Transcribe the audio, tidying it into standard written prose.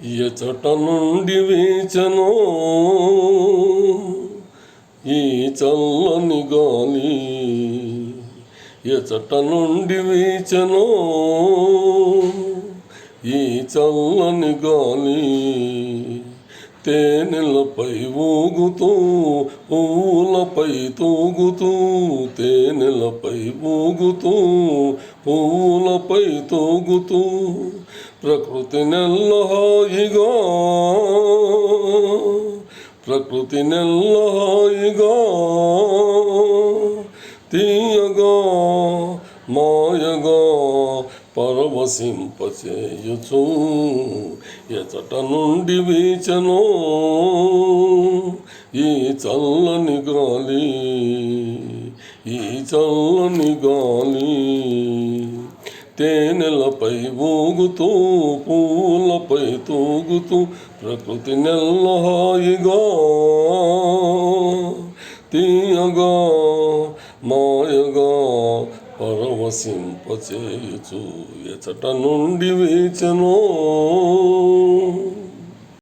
ఎచట నుండి వీచెనో ఈ చల్లని గాలి, ఎచట నుండి వీచెనో ఈ చల్లని గాలి, తేనెలపై ఊగుతూ పువ్వులపై తూగుతూ, తేనెలపై ఊగుతూ పువ్వులపై తూగుతూ, ప్రకృతి నెల్ల హాయిగా, ప్రకృతి నెల్ల హాయిగా, తీయగా మాయగా పరవశింపచేయుచు, ఎచట నుండి వీచెనో ఈ చల్లని గాలి, ఈ చల్లని గాలి, తేనెలపై ఊగుతూ పూలపై తూగుతూ, ప్రకృతి నెల్ల హాయిగా, తీయగా మాయగా పరవశింపచేయుచు, ఎచట నుండి వీచెనో.